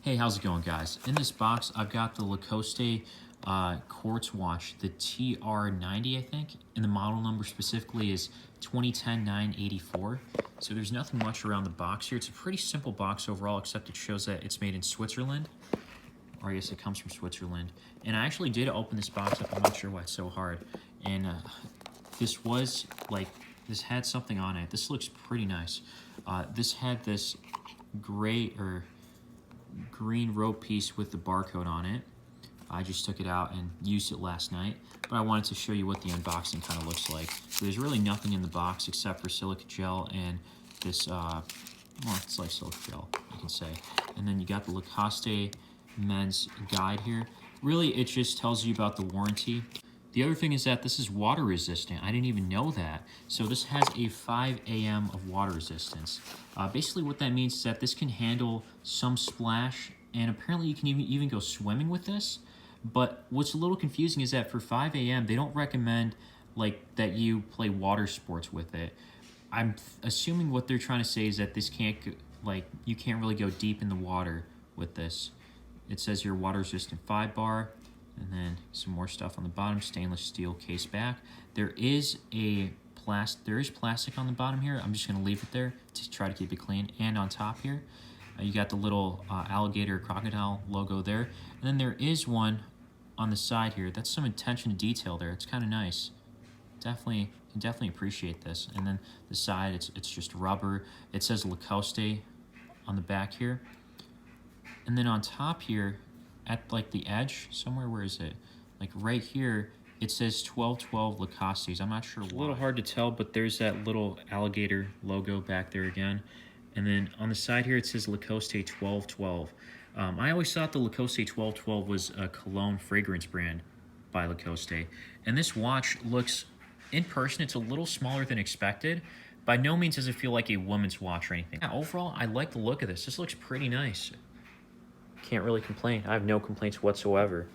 Hey, how's it going, guys? In this box, I've got the Lacoste quartz watch, the TR90, I think, and the model number specifically is 2010-984. So there's nothing much around the box here. It's a pretty simple box overall, except it shows that it's made in Switzerland, or I guess it comes from Switzerland. And I actually did open this box up. I'm not sure why it's so hard. And this was like, this had something on it. This looks pretty nice. This had this gray or green rope piece with the barcode on it. I just took it out and used it last night, but I wanted to show you what the unboxing kind of looks like. So there's really nothing in the box except for silica gel and this, well, it's like silica gel, you can say. And then you got the Lacoste men's guide here. Really, it just tells you about the warranty. The other thing is that this is water resistant. I didn't even know that. So this has a 5 AM of water resistance. Basically what that means is that this can handle some splash, and apparently you can even go swimming with this. But what's a little confusing is that for 5 AM, they don't recommend like that you play water sports with it. I'm assuming what they're trying to say is that this can't, like, you can't really go deep in the water with this. It says here water resistant 5 bar. And then some more stuff on the bottom, stainless steel case back. There is plastic on the bottom here. I'm just gonna leave it there to try to keep it clean. And on top here, you got the little alligator crocodile logo there. And then there is one on the side here. That's some attention to detail there. It's kind of nice. Definitely appreciate this. And then the side, it's just rubber. It says Lacoste on the back here. And then on top here, at like the edge somewhere, where is it? Like right here, it says 1212 Lacostes. I'm not sure why. It's a little hard to tell, but there's that little alligator logo back there again. And then on the side here, it says Lacoste 1212. I always thought the Lacoste 1212 was a cologne fragrance brand by Lacoste. And this watch looks, in person, it's a little smaller than expected. By no means does it feel like a woman's watch or anything. Yeah, overall, I like the look of this. This looks pretty nice. Can't really complain. I have no complaints whatsoever.